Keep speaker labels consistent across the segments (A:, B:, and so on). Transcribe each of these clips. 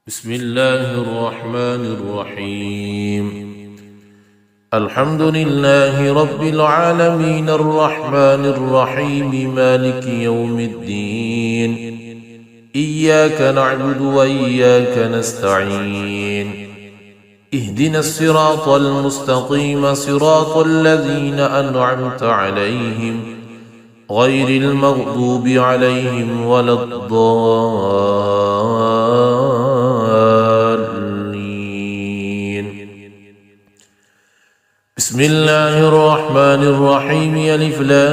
A: بسم الله الرحمن الرحيم. الحمد لله رب العالمين الرحمن الرحيم مالك يوم الدين. إياك نعبد وإياك نستعين. اهدنا الصراط المستقيم صراط الذين أنعمت عليهم غير المغضوب عليهم ولا الضالين. بسم الله الرحمن الرحيم. ألف لام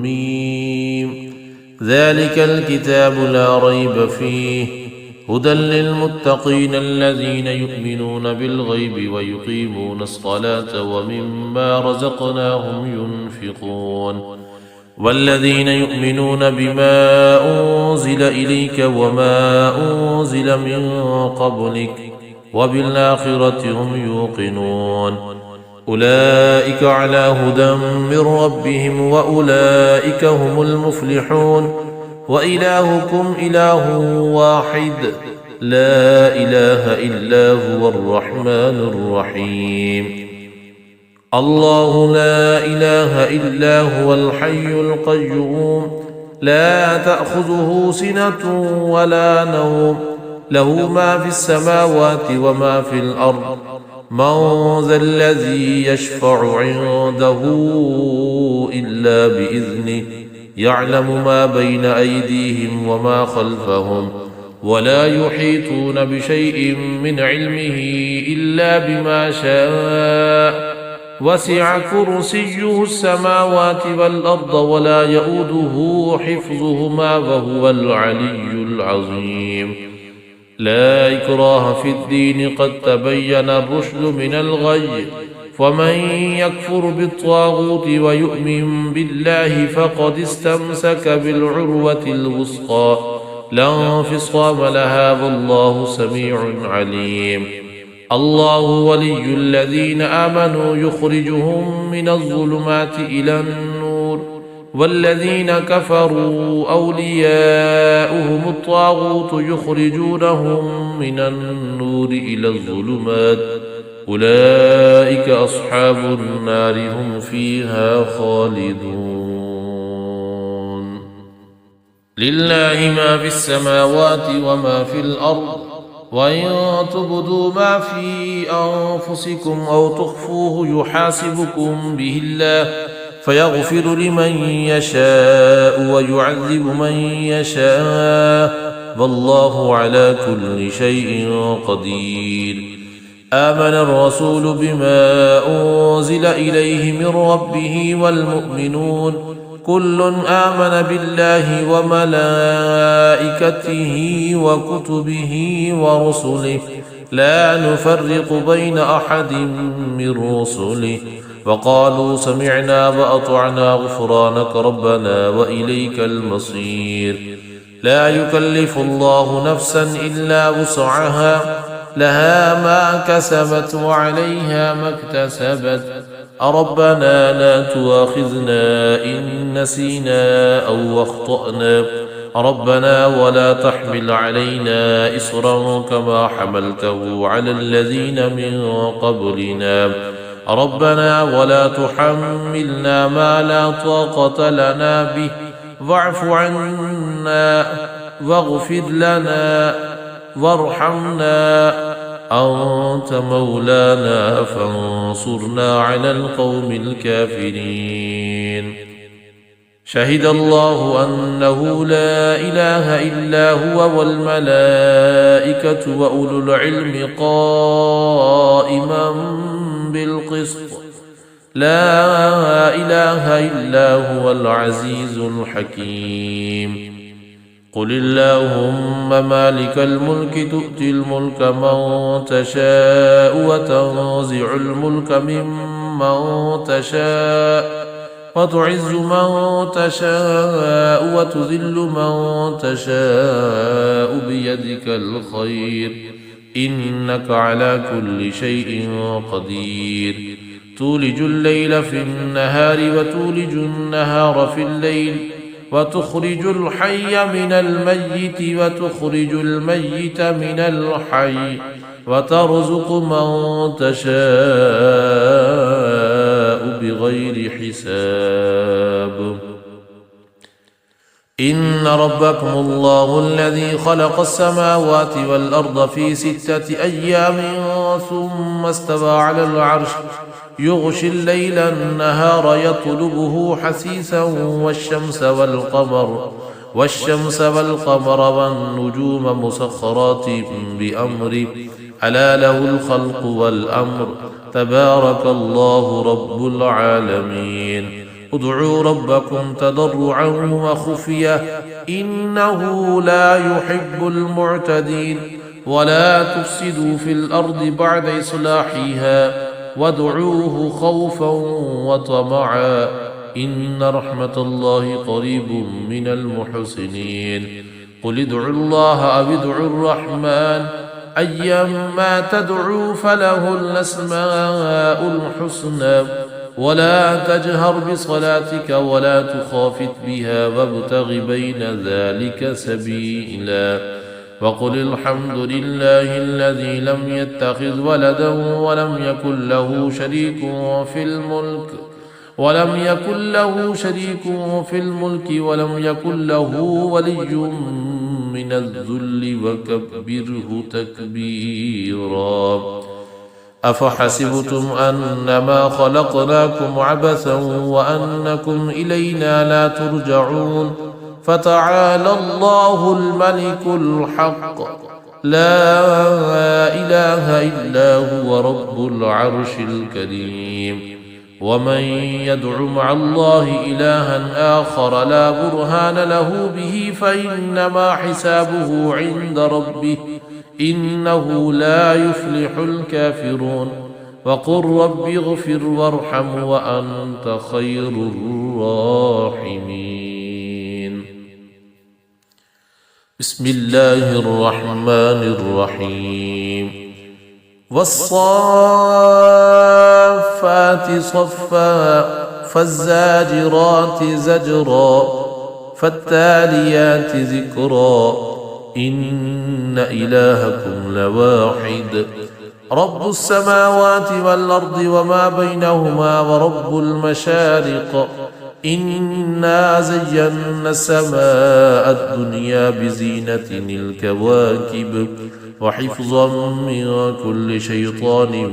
A: ميم. ذلك الكتاب لا ريب فيه هدى للمتقين الذين يؤمنون بالغيب ويقيمون الصلاة ومما رزقناهم ينفقون والذين يؤمنون بما أنزل إليك وما أنزل من قبلك وبالآخرة هم يوقنون أولئك على هدى من ربهم وأولئك هم المفلحون. وإلهكم إله واحد لا إله إلا هو الرحمن الرحيم. الله لا إله إلا هو الحي القيوم لا تأخذه سنة ولا نوم له ما في السماوات وما في الأرض. من ذا الذي يشفع عنده إلا بإذنه يعلم ما بين أيديهم وما خلفهم ولا يحيطون بشيء من علمه إلا بما شاء وسع كرسيه السماوات والأرض ولا يؤوده حفظهما وهو العلي العظيم. لا إكراه في الدين قد تبين الرشد من الغي ومن يكفر بالطاغوت ويؤمن بالله فقد استمسك بالعروة الوثقى لا انفصام لها والله سميع عليم. الله ولي الذين آمنوا يخرجهم من الظلمات إلى النور والذين كفروا أولياؤهم الطاغوت يخرجونهم من النور إلى الظلمات أولئك أصحاب النار هم فيها خالدون. لله ما في السماوات وما في الأرض وإن تبدوا ما في أنفسكم أو تخفوه يحاسبكم به الله فيغفر لمن يشاء ويعذب من يشاء والله على كل شيء قدير. آمن الرسول بما أنزل إليه من ربه والمؤمنون كل آمن بالله وملائكته وكتبه ورسله لا نفرق بين أحد من رسله وقالوا سمعنا وأطعنا غفرانك ربنا وإليك المصير. لا يكلف الله نفسا إلا وسعها لها ما كسبت وعليها ما اكتسبت. ربنا لا تؤاخذنا إن نسينا أو أخطأنا ربنا ولا تحمل علينا إصرا كما حملته على الذين من قبلنا ربنا ولا تحملنا ما لا طاقة لنا به واعف عنا واغفر لنا وارحمنا أنت مولانا فانصرنا على القوم الكافرين. شهد الله أنه لا إله إلا هو والملائكة وأولو العلم قائما بالقسط لا إله إلا هو العزيز الحكيم. قل اللهم مالك الملك تؤتي الملك من تشاء وتنزع الملك ممن تشاء وتعز من تشاء وتذل من تشاء بيدك الخير إنك على كل شيء قدير. تولج الليل في النهار وتولج النهار في الليل وتخرج الحي من الميت وتخرج الميت من الحي وترزق من تشاء بغير حساب. إن ربكم الله الذي خلق السماوات والأرض في 6 أيام ثم استوى على العرش يغشي الليل النهار يطلبه حثيثا والشمس والقمر والنجوم مسخرات بأمره ألا له الخلق والأمر تبارك الله رب العالمين. ادعوا ربكم تضرعا وخفية إنه لا يحب المعتدين ولا تفسدوا في الأرض بعد إصلاحها وادعوه خوفا وطمعا إن رحمة الله قريب من المحسنين. قل ادعوا الله أو ادعوا الرحمن أيما تدعوا فله الأسماء الحسنى ولا تجهر بصلاتك ولا تخافت بها وابتغ بين ذلك سبيلا. وقل الحمد لله الذي لم يتخذ ولدا ولم يكن له شريك في الملك ولم يكن له ولي من الذل وكبره تكبيرا. أفحسبتم أنما خلقناكم عبثا وأنكم إلينا لا ترجعون فتعالى الله الملك الحق لا إله إلا هو رب العرش الكريم. ومن يدع مع الله إلها آخر لا برهان له به فإنما حسابه عند ربه إنه لا يفلح الكافرون. وقل رب اغفر وارحم وأنت خير الراحمين. بسم الله الرحمن الرحيم. والصافات صفا فالزاجرات زجرا فالتاليات ذكرا إن إلهكم لواحد رب السماوات والأرض وما بينهما ورب المشارق إنا زينا السماء الدنيا بزينة الكواكب وحفظا من كل شيطان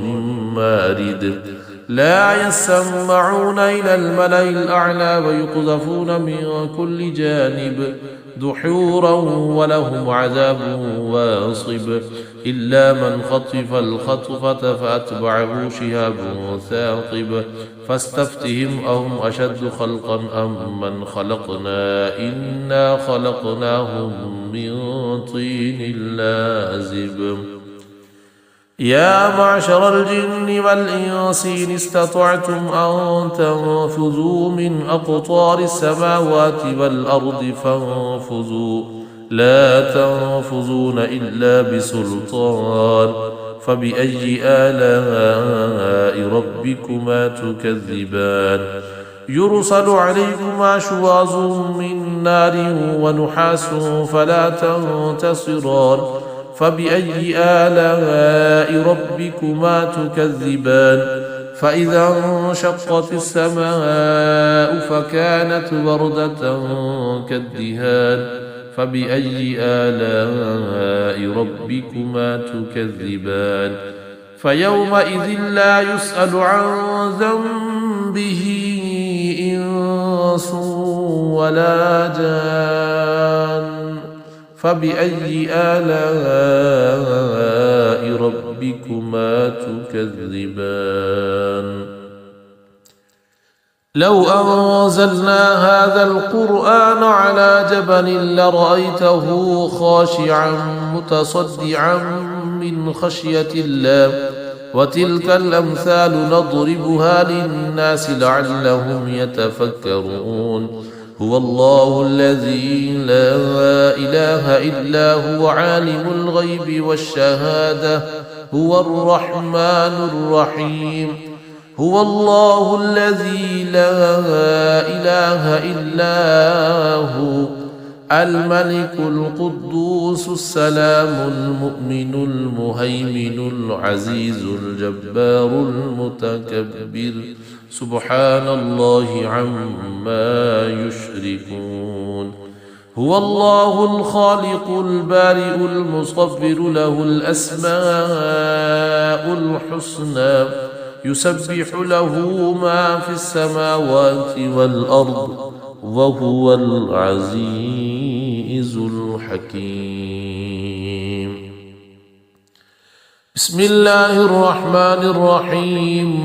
A: مارد لا يسمعون إلى الملأ الأعلى ويقذفون من كل جانب دحورا ولهم عذاب واصب إلا من خطف الخطفة فأتبعه شهاب ثاقب فاستفتهم أهم أشد خلقا أم من خلقنا إنا خلقناهم من طين لازب. يا معشر الجن والإنس إن استطعتم أن تنفذوا من أقطار السماوات والأرض فانفذوا لا تنفذون إلا بسلطان فبأي آلاء ربكما تكذبان. يرسل عليكما شواظ من نار ونحاس فلا تنتصران فبأي آلاء ربكما تكذبان. فإذا انشقت السماء فكانت وردة كالدهان فبأي آلاء ربكما تكذبان. فيومئذ لا يسأل عن ذنبه إنس ولا جان فبأي آلاء ربكما تكذبان. لو أنزلنا هذا القرآن على جبل لرأيته خاشعا متصدعا من خشية الله وتلك الأمثال نضربها للناس لعلهم يتفكرون. هو الله الذي لا إله إلا هو عالم الغيب والشهادة هو الرحمن الرحيم. هو الله الذي لا إله إلا هو الملك القدوس السلام المؤمن المهيمن العزيز الجبار المتكبر سبحان الله عما يشركون. هو الله الخالق البارئ المصور له الأسماء الحسنى يسبح له ما في السماوات والأرض وهو العزيز الحكيم. بسم الله الرحمن الرحيم.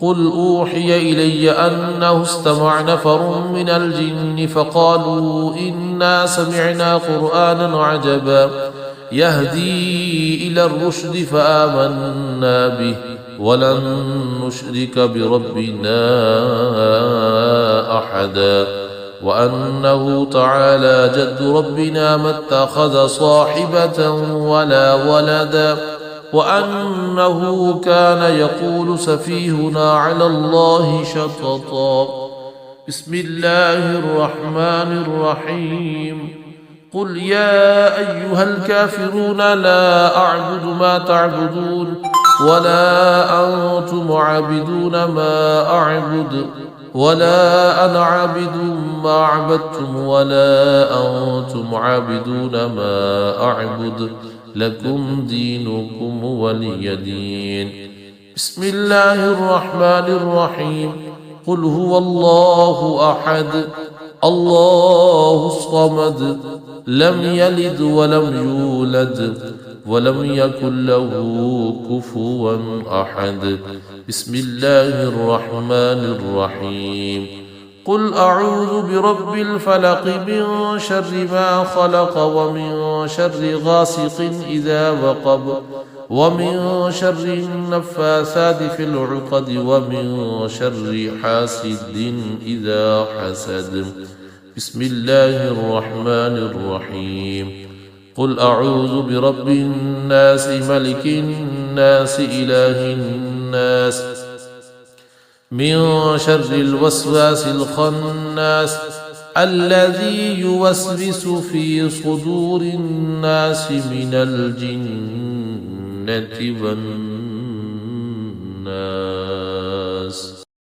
A: قل أوحي إلي أنه استمع نفر من الجن فقالوا إنا سمعنا قرآنا عجبا يهدي إلى الرشد فآمنا به ولن نشرك بربنا أحدا وأنه تعالى جد ربنا ما اتخذ صاحبة ولا ولدا وأنه كان يقول سفيهنا على الله شططا. بسم الله الرحمن الرحيم. قل يا أيها الكافرون لا أعبد ما تعبدون ولا أنتم عابدون ما أعبد ولا أنا عابد ما عبدتم ولا أنتم عابدون ما أعبد لكم دينكم ولي دين. بسم الله الرحمن الرحيم. قل هو الله أحد الله الصمد لم يلد ولم يولد ولم يكن له كفوا أحد. بسم الله الرحمن الرحيم. قل أعوذ برب الفلق من شر ما خلق ومن شر غاسق إذا وقب ومن شر النفاثات في العقد ومن شر حاسد إذا حسد. بسم الله الرحمن الرحيم. قل أعوذ برب الناس ملك الناس إله الناس من شر الوسواس الخناس الذي يوسوس في صدور الناس من الجنة والناس.